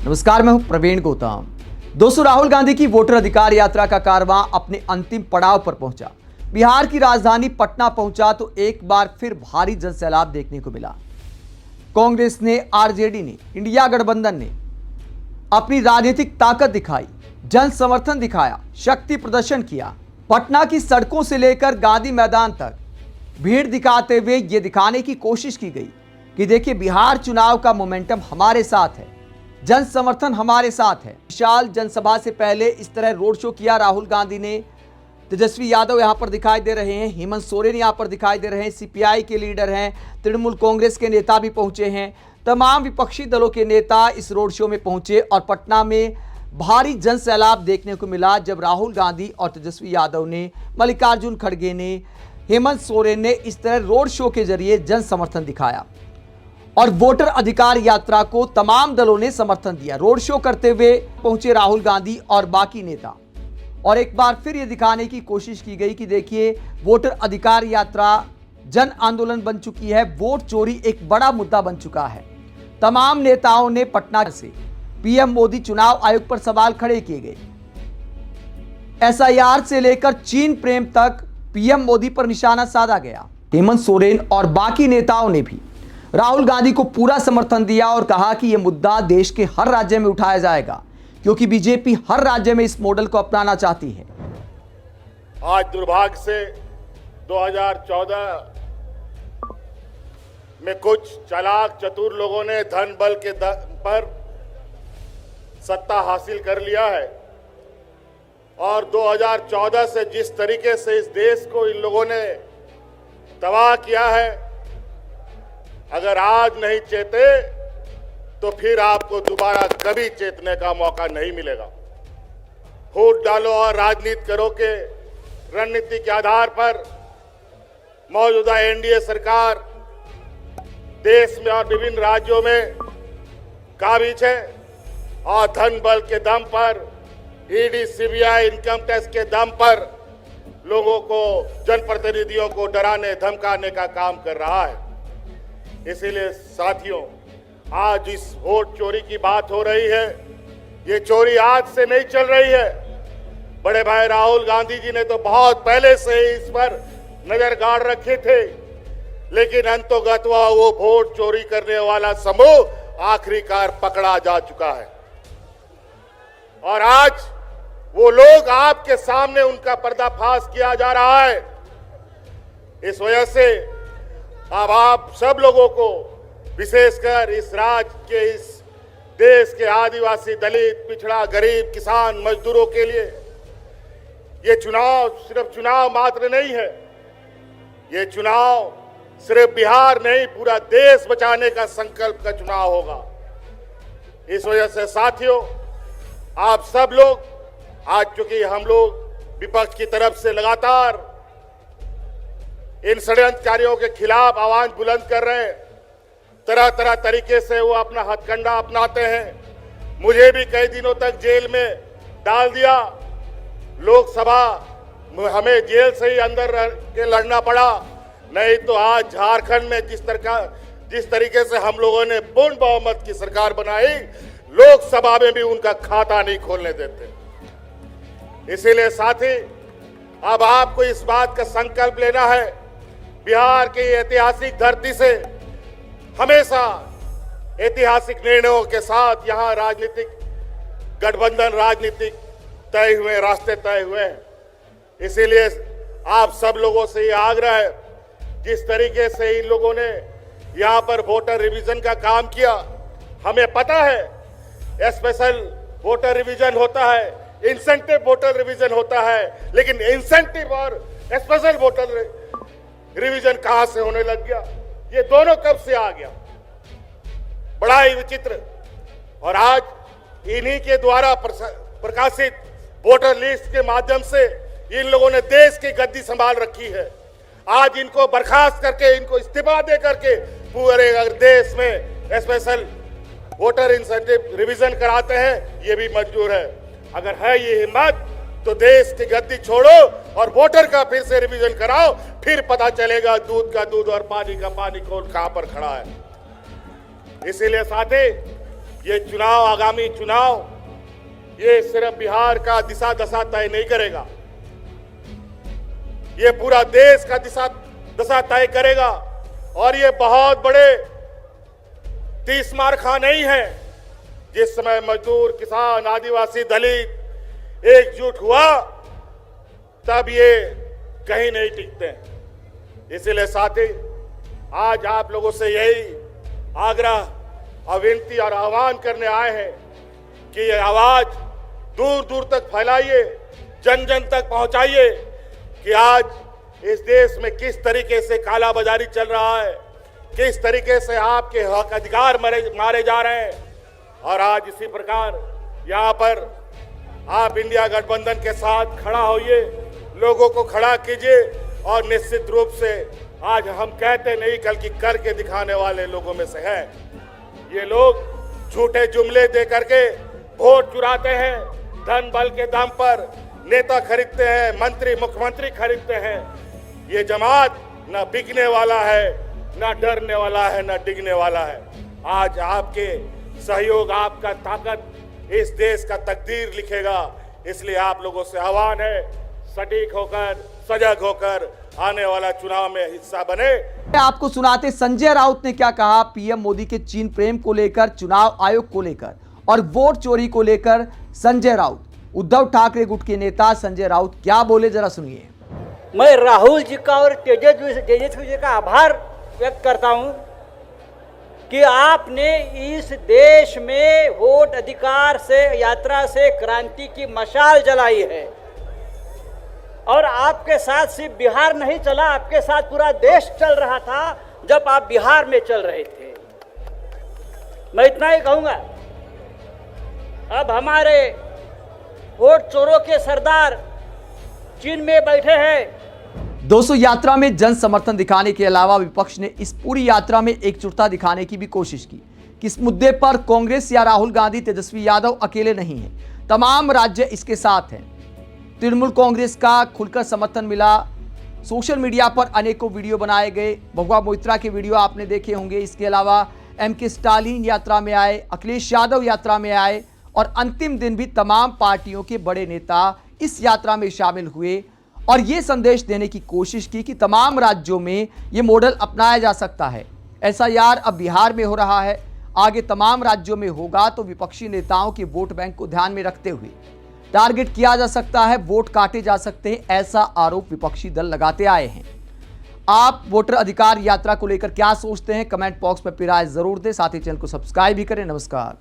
नमस्कार, मैं हूं प्रवीण गौतम। दोस्तों, राहुल गांधी की वोटर अधिकार यात्रा का कारवां अपने अंतिम पड़ाव पर पहुंचा। बिहार की राजधानी पटना पहुंचा तो एक बार फिर भारी जनसैलाब देखने को मिला। कांग्रेस ने, आरजेडी ने, इंडिया गठबंधन ने अपनी राजनीतिक ताकत दिखाई, जन समर्थन दिखाया, शक्ति प्रदर्शन किया। पटना की सड़कों से लेकर गांधी मैदान तक भीड़ दिखाते हुए यह दिखाने की कोशिश की गई कि देखिए, बिहार चुनाव का मोमेंटम हमारे साथ है, जन समर्थन हमारे साथ है। विशाल जनसभा से पहले इस तरह रोड शो किया राहुल गांधी ने। तेजस्वी यादव यहां पर दिखाई दे रहे हैं, हेमंत सोरेन यहां पर दिखाई दे रहे हैं, सीपीआई के लीडर हैं, तृणमूल कांग्रेस के नेता भी पहुंचे हैं। तमाम विपक्षी दलों के नेता इस रोड शो में पहुंचे और पटना में भारी जन सैलाब देखने को मिला जब राहुल गांधी और तेजस्वी यादव ने, मल्लिकार्जुन खड़गे ने, हेमंत सोरेन ने इस तरह रोड शो के जरिए जन समर्थन दिखाया और वोटर अधिकार यात्रा को तमाम दलों ने समर्थन दिया। रोड शो करते हुए पहुंचे राहुल गांधी और बाकी नेता और एक बार फिर यह दिखाने की कोशिश की गई कि देखिए, वोटर अधिकार यात्रा जन आंदोलन बन चुकी है। वोट चोरी एक बड़ा मुद्दा बन चुका है। तमाम नेताओं ने पटना से पीएम मोदी चुनाव आयोग पर सवाल खड़े किए गए। एसआईआर से लेकर चीन प्रेम तक पीएम मोदी पर निशाना साधा गया। हेमंत सोरेन और बाकी नेताओं ने भी राहुल गांधी को पूरा समर्थन दिया और कहा कि यह मुद्दा देश के हर राज्य में उठाया जाएगा क्योंकि बीजेपी हर राज्य में इस मॉडल को अपनाना चाहती है। आज दुर्भाग्य से 2014 में कुछ चालाक चतुर लोगों ने धन बल के दम पर सत्ता हासिल कर लिया है और 2014 से जिस तरीके से इस देश को इन लोगों ने तबाह किया है, अगर आज नहीं चेते तो फिर आपको दोबारा कभी चेतने का मौका नहीं मिलेगा। वोट डालो और राजनीति करो के रणनीति के आधार पर मौजूदा एनडीए सरकार देश में और विभिन्न राज्यों में काबिज है और धन बल के दम पर, ईडी, सीबीआई, इनकम टैक्स के दम पर लोगों को, जनप्रतिनिधियों को डराने धमकाने का काम कर रहा है। इसीलिए साथियों, आज इस वोट चोरी की बात हो रही है। ये चोरी आज से नहीं चल रही है। बड़े भाई राहुल गांधी जी ने तो बहुत पहले से ही इस पर नजर गाड़ रखे थे, लेकिन अंतोगत्वा वो वोट चोरी करने वाला समूह आखिरकार पकड़ा जा चुका है और आज वो लोग आपके सामने उनका पर्दाफाश किया जा रहा है। इस वजह से अब आप सब लोगों को, विशेषकर इस राज्य के, इस देश के आदिवासी, दलित, पिछड़ा, गरीब, किसान, मजदूरों के लिए ये चुनाव सिर्फ चुनाव मात्र नहीं है। ये चुनाव सिर्फ बिहार नहीं, पूरा देश बचाने का संकल्प का चुनाव होगा। इस वजह से साथियों, आप सब लोग, आज चूंकि हम लोग विपक्ष की तरफ से लगातार इन षड्यंत्रकारियों के खिलाफ आवाज बुलंद कर रहे हैं, तरह तरह तरीके से वो अपना हथकंडा अपनाते हैं। मुझे भी कई दिनों तक जेल में डाल दिया। लोकसभा हमें जेल से ही अंदर रह के लड़ना पड़ा, नहीं तो आज झारखंड में जिस तरीके से हम लोगों ने पूर्ण बहुमत की सरकार बनाई, लोकसभा में भी उनका खाता नहीं खोलने देते। इसीलिए साथी, अब आपको इस बात का संकल्प लेना है, बिहार की ऐतिहासिक धरती से हमेशा ऐतिहासिक निर्णयों के साथ यहां राजनीतिक गठबंधन, राजनीतिक तय हुए, रास्ते तय हुए हैं। इसीलिए आप सब लोगों से ये आग्रह है, जिस तरीके से इन लोगों ने यहां पर वोटर रिवीजन का काम किया, हमें पता है स्पेशल वोटर रिवीजन होता है, इंसेंटिव वोटर रिवीजन होता है, लेकिन इंसेंटिव और स्पेशल वोटर रिवीजन कहां से होने लग गया? ये दोनों कब से आ गया? बड़ा ही विचित्र। और आज इन्हीं के द्वारा प्रकाशित वोटर लिस्ट के माध्यम से इन लोगों ने देश की गद्दी संभाल रखी है। आज इनको बर्खास्त करके, इनको इस्तीफा दे करके पूरे देश में स्पेशल वोटर इंसेंटिव रिवीजन कराते हैं, ये भी मंजूर है। अगर है ये हिम्मत तो देश की गद्दी छोड़ो और वोटर का फिर से रिवीजन कराओ, फिर पता चलेगा दूध का दूध और पानी का पानी कौन कहां पर खड़ा है। इसीलिए साथी, ये चुनाव, आगामी चुनाव, ये सिर्फ बिहार का दिशा दशा तय नहीं करेगा, ये पूरा देश का दिशा दशा तय करेगा। और ये बहुत बड़े 30 मारखा नहीं है। जिस समय मजदूर, किसान, आदिवासी, दलित एकजुट हुआ, तब ये कहीं नहीं टिकते। इसीलिए साथी, आज आप लोगों से यही आग्रह, विनती और आह्वान करने आए हैं कि ये आवाज दूर दूर तक फैलाइए, जन जन तक पहुंचाइए कि आज इस देश में किस तरीके से कालाबाजारी चल रहा है, किस तरीके से आपके हक अधिकार मारे जा रहे हैं। और आज इसी प्रकार यहाँ पर आप इंडिया गठबंधन के साथ खड़ा होइए, लोगों को खड़ा कीजिए। और निश्चित रूप से आज हम कहते नहीं, बल्कि करके दिखाने वाले लोगों में से है। ये लोग झूठे जुमले दे करके वोट चुराते हैं, धन बल के दम पर नेता खरीदते हैं, मंत्री, मुख्यमंत्री खरीदते हैं। ये जमात न बिकने वाला है, न डरने वाला है, न डिगने वाला है। आज आपके सहयोग, आपका ताकत इस देश का तकदीर लिखेगा। इसलिए आप लोगों से आह्वान है, सटीक होकर, सजग होकर आने वाला चुनाव में हिस्सा बने। आपको सुनाते संजय राउत ने क्या कहा पीएम मोदी के चीन प्रेम को लेकर, चुनाव आयोग को लेकर और वोट चोरी को लेकर। संजय राउत, उद्धव ठाकरे गुट के नेता संजय राउत क्या बोले, जरा सुनिए। मैं राहुल जी का और तेजस्वी जी का आभार व्यक्त करता हूं कि आपने इस देश में वोट अधिकार से, यात्रा से क्रांति की मशाल जलाई है। और आपके साथ सिर्फ बिहार नहीं चला, आपके साथ पूरा देश चल रहा था जब आप बिहार में चल रहे थे। मैं इतना ही कहूंगा, अब हमारे वोट चोरों के सरदार चीन में बैठे हैं। दोस्तों, यात्रा में जन समर्थन दिखाने के अलावा विपक्ष ने इस पूरी यात्रा में एकजुटता दिखाने की भी कोशिश की कि इस मुद्दे पर कांग्रेस या राहुल गांधी, तेजस्वी यादव अकेले नहीं हैं, तमाम राज्य इसके साथ हैं। तृणमूल कांग्रेस का खुलकर समर्थन मिला। सोशल मीडिया पर अनेकों वीडियो बनाए गए, भगवा मोइत्रा के वीडियो आपने देखे होंगे। इसके अलावा एमके स्टालिन यात्रा में आए, अखिलेश यादव यात्रा में आए और अंतिम दिन भी तमाम पार्टियों के बड़े नेता इस यात्रा में शामिल हुए और ये संदेश देने की कोशिश की कि तमाम राज्यों में ये मॉडल अपनाया जा सकता है। एसआईआर अब बिहार में हो रहा है, आगे तमाम राज्यों में होगा, तो विपक्षी नेताओं के वोट बैंक को ध्यान में रखते हुए टारगेट किया जा सकता है, वोट काटे जा सकते हैं, ऐसा आरोप विपक्षी दल लगाते आए हैं। आप वोटर अधिकार यात्रा को लेकर क्या सोचते हैं, कमेंट बॉक्स में अपनी राय जरूर दें। साथ ही चैनल को सब्सक्राइब भी करें। नमस्कार।